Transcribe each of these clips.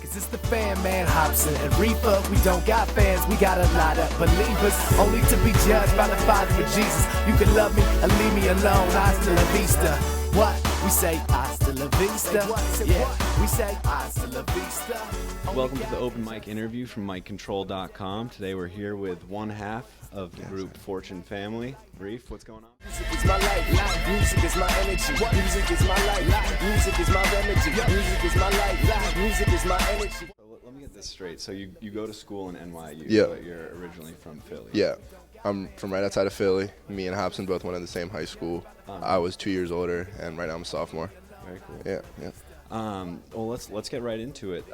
Cause it's the fan man Hobson and Reefer. We don't got fans, we got a lot of believers, only to be judged by the Father of Jesus. You can love me or leave me alone. Hasta la vista. What? We say hasta la vista. Yeah, we say hasta la vista. Welcome to the open mic interview from MicControl.com. Today we're here with one half of the group Fortune Family. Reef, what's going on? Music is my life, music is my energy. Music is my life, music is my remedy. Music is my life, music is my energy. So let me get this straight. So you go to school in NYU, Yeah. but you're originally from Philly. Yeah, I'm from right outside of Philly. Me and Hobson both went to the same high school. I was 2 years older, and right now I'm a sophomore. Very cool. Yeah. Well, let's get right into it.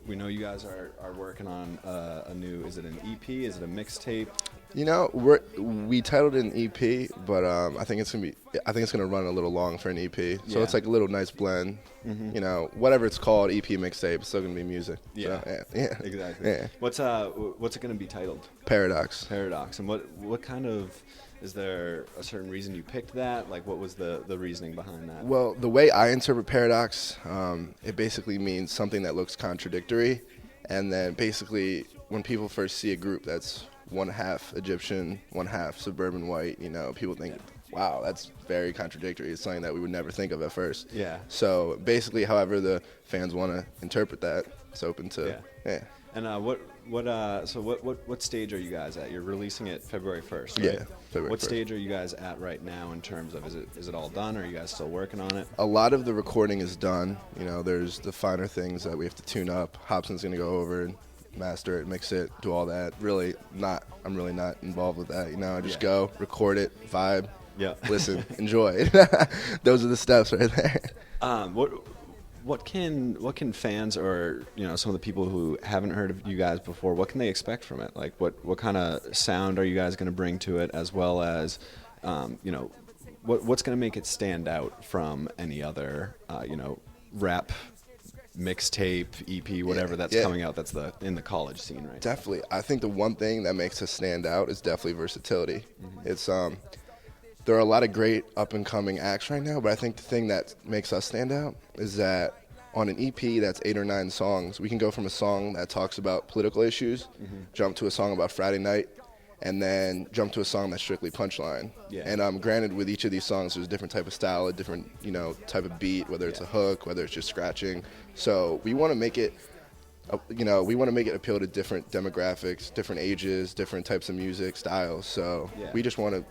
We know you guys are working on a new. Is it an EP? Is it a mixtape? You know, we titled it an EP, but I think it's gonna run a little long for an EP. So Yeah. it's like a little nice blend. Mm-hmm. You know, whatever it's called, EP, mixtape, it's still gonna be music. Yeah. So, yeah. Exactly. Yeah. What's it going to be titled? Paradox. Paradox. And what kind of, is there a certain reason you picked that? Like, what was the reasoning behind that? Well, the way I interpret paradox, it basically means something that looks contradictory, and then basically when people first see a group that's one half Egyptian, one half suburban white, you know, people think, wow, that's very contradictory. It's something that we would never think of at first. Yeah. So basically, however the fans want to interpret that, it's open to. Yeah. And what stage are you guys at? You're releasing it February 1st, right? Yeah, February What 1st. stage are you guys at right now in terms of, is it all done, or are you guys still working on it? A lot of the recording is done. You know, there's the finer things that we have to tune up. Hobson's gonna go over and master it, mix it, do all that. I'm really not involved with that. You know, I just go, record it, vibe, Yeah. listen, enjoy. Those are the steps right there. What can fans, or some of the people who haven't heard of you guys before, what can they expect from it? Like what kind of sound are you guys going to bring to it, as well as what's going to make it stand out from any other rap mixtape, EP, whatever that's coming out that's in the college scene right now? Definitely. I think the one thing that makes us stand out is definitely versatility. Mm-hmm. It's there are a lot of great up-and-coming acts right now, but I think the thing that makes us stand out is that on an EP that's 8 or 9 songs, we can go from a song that talks about political issues, jump to a song about Friday night, and then jump to a song that's strictly punchline. Yeah. And granted, with each of these songs, there's a different type of style, a different type of beat, whether it's a hook, whether it's just scratching. So we want to make it appeal to different demographics, different ages, different types of music styles. So we just want to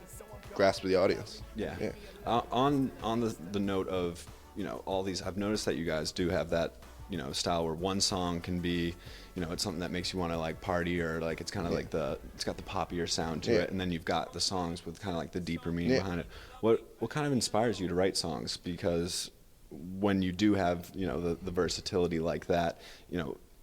grasp the audience. Yeah. On the note of all these, I've noticed that you guys do have that style where one song can be it's something that makes you want to like party, or like it's kind of like it's got the poppier sound to it, and then you've got the songs with kind of like the deeper meaning behind it. What kind of inspires you to write songs? Because when you do have the versatility like that,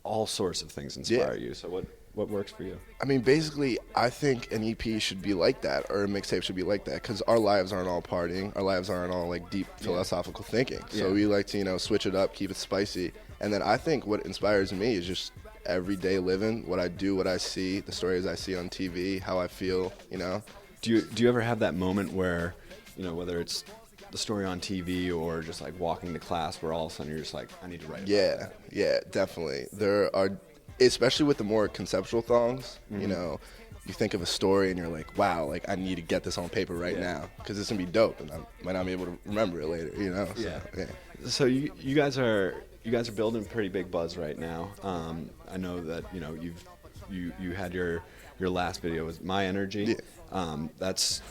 all sorts of things inspire you. So what works for you? I mean, basically, I think an EP should be like that, or a mixtape should be like that, because our lives aren't all partying. Our lives aren't all like deep philosophical thinking. So we like to, switch it up, keep it spicy. And then I think what inspires me is just everyday living, what I do, what I see, the stories I see on TV, how I feel, Do you ever have that moment where, whether it's the story on TV or just like walking to class, where all of a sudden you're just like, I need to write about that? Yeah, definitely. There are, especially with the more conceptual songs, you think of a story and you're like, wow, like I need to get this on paper right now, because it's gonna be dope, and I might not be able to remember it later, So you guys are building a pretty big buzz right now. I know that you had your last video was My Energy. That's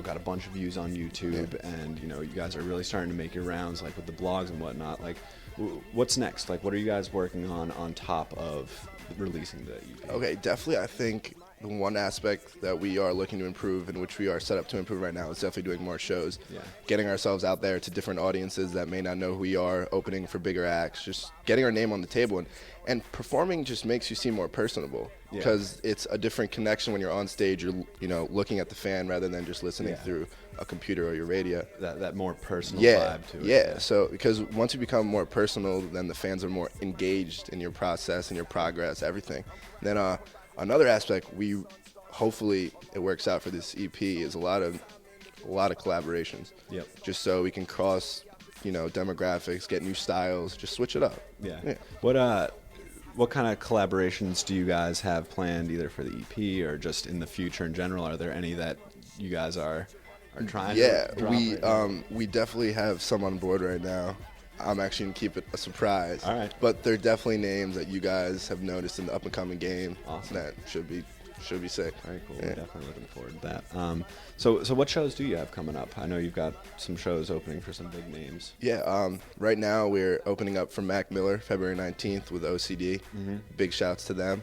got a bunch of views on YouTube, and you guys are really starting to make your rounds, like with the blogs and whatnot. Like, what's next? Like, what are you guys working on top of releasing the EP? Okay, definitely. I think the one aspect that we are looking to improve, in which we are set up to improve right now, is definitely doing more shows. Getting ourselves out there to different audiences that may not know who we are, opening for bigger acts, just getting our name on the table. And performing just makes you seem more personable, because it's a different connection when you're on stage. You're looking at the fan rather than just listening through a computer or your radio. That more personal vibe to it. Yeah. So because once you become more personal, then the fans are more engaged in your process and your progress, everything. Then another aspect, hopefully it works out for this EP, is a lot of collaborations. Just so we can cross demographics, get new styles, just switch it up. What what kind of collaborations do you guys have planned, either for the EP or just in the future in general? Are there any that you guys are trying to drop right now? We definitely have some on board right now. I'm actually going to keep it a surprise. All right. But they're definitely names that you guys have noticed in the up-and-coming game. Awesome. That should be sick. Very cool. Yeah. We're definitely looking forward to that. So what shows do you have coming up? I know you've got some shows opening for some big names. Yeah, right now we're opening up for Mac Miller February 19th with OCD. Mm-hmm. Big shouts to them.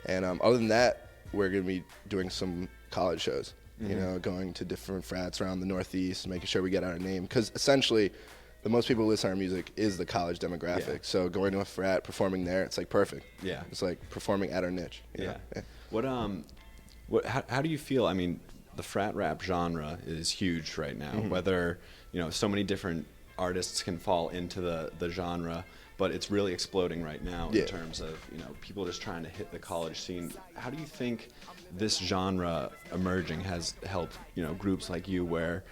And other than that, we're going to be doing some college shows. Mm-hmm. You know, going to different frats around the Northeast, making sure we get our name. Because essentially, the most people who listen to our music is the college demographic. Yeah. So going to a frat, performing there, it's like perfect. Yeah. It's like performing at our niche. You know? Yeah. How do you feel? I mean, the frat rap genre is huge right now. Mm-hmm. Whether, so many different artists can fall into the genre, but it's really exploding right now in terms of, people just trying to hit the college scene. How do you think this genre emerging has helped, groups like you where,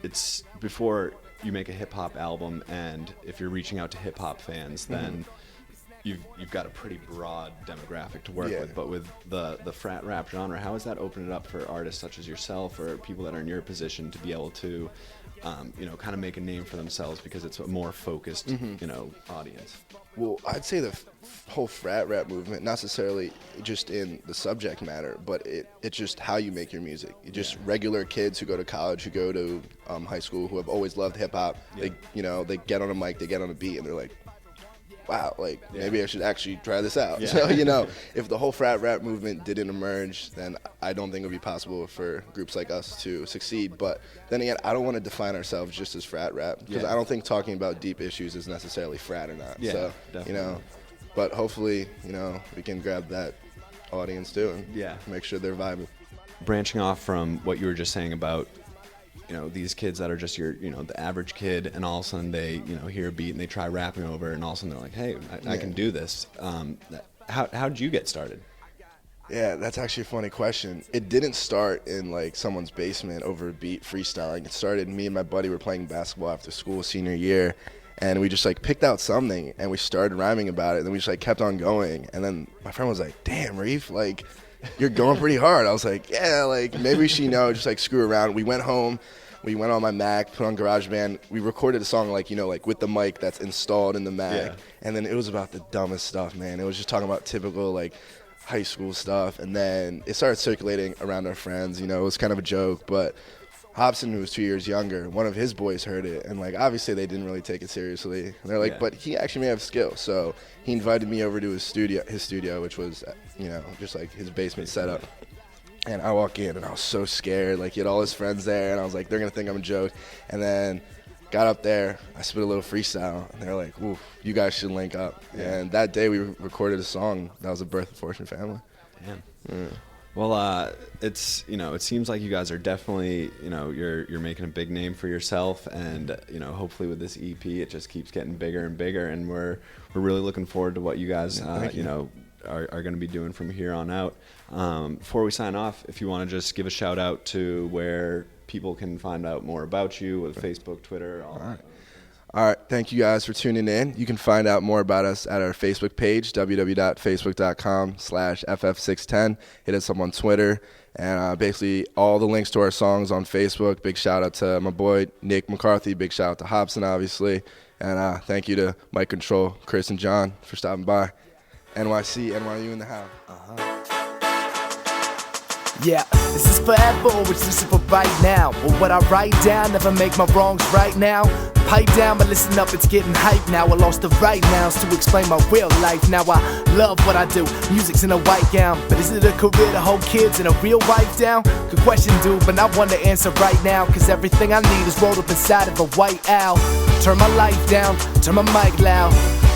it's before you make a hip hop album, and if you're reaching out to hip hop fans, then you've got a pretty broad demographic to work with. But with the frat rap genre, how has that opened it up for artists such as yourself or people that are in your position to be able to, kind of make a name for themselves because it's a more focused, audience? Well, I'd say the whole frat rap movement, not necessarily just in the subject matter, but it's just how you make your music. Just regular kids who go to college, who go to high school, who have always loved hip hop. Yeah. They get on a mic, they get on a beat, and they're like, wow, maybe I should actually try this out. Yeah. So, if the whole frat rap movement didn't emerge, then I don't think it would be possible for groups like us to succeed. But then again, I don't want to define ourselves just as frat rap, because I don't think talking about deep issues is necessarily frat or not. Yeah, so, definitely. But hopefully, we can grab that audience too and make sure they're vibing. Branching off from what you were just saying about these kids that are just the average kid, and all of a sudden they, hear a beat and they try rapping over it, and all of a sudden they're like, hey, I can do this. How did you get started? Yeah, that's actually a funny question. It didn't start in someone's basement over a beat freestyling. It started, me and my buddy were playing basketball after school senior year, and we just picked out something and we started rhyming about it, and then we just kept on going. And then my friend was like, damn, Reef, you're going pretty hard. I was like, yeah, maybe she just screw around. We went home, we went on my Mac, put on GarageBand. We recorded a song with the mic that's installed in the Mac. Yeah. And then it was about the dumbest stuff, man. It was just talking about typical high school stuff. And then it started circulating around our friends. It was kind of a joke. But Hobson, who was 2 years younger, one of his boys heard it. And obviously they didn't really take it seriously. And they're like, but he actually may have skill. So he invited me over to his studio, which was, just his basement setup. And I walk in, and I was so scared. He had all his friends there, and I was like, they're going to think I'm a joke. And then got up there, I spit a little freestyle, and they're like, ooh, you guys should link up. Yeah. And that day we recorded a song that was a Birth of Fortune Family. Damn. Yeah. Well, it's, it seems like you guys are definitely, you're making a big name for yourself, and, hopefully with this EP, it just keeps getting bigger and bigger, and we're really looking forward to what you guys, are going to be doing from here on out. Before we sign off, if you want to just give a shout out to where people can find out more about you with Facebook, Twitter, all right. All right, thank you guys for tuning in. You can find out more about us at our Facebook page, www.facebook.com/ff610. Hit us up on Twitter, and basically all the links to our songs on Facebook. Big shout out to my boy Nick McCarthy. Big shout out to Hobson, obviously. And thank you to MicControl, Chris and John for stopping by. NYC, NYU in the house. Yeah, this is forever, or it's just for right now. But what I write down never make my wrongs right now. Pipe down, but listen up, it's getting hype now. I lost the right nouns to explain my real life. Now I love what I do, music's in a white gown. But is it a career to hold kids and a real wife down? Good question, dude, but not one to answer right now. Cause everything I need is rolled up inside of a white owl. Turn my life down, turn my mic loud.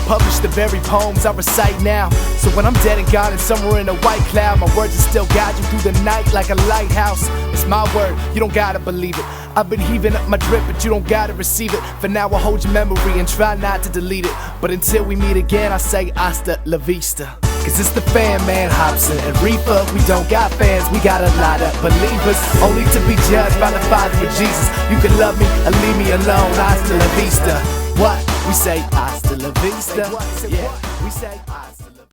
Publish the very poems I recite now. So when I'm dead and gone and somewhere in a white cloud, my words will still guide you through the night like a lighthouse. It's my word, you don't gotta believe it. I've been heaving up my drip, but you don't gotta receive it. For now I'll hold your memory and try not to delete it. But until we meet again, I say Hasta La Vista. Cause it's the fan, man, Hobson and Reef. We don't got fans, we got a lot of believers. Only to be judged by the Father of Jesus. You can love me or leave me alone. Hasta La Vista. What? We say Hasta La Vista. Yeah, we say Hasta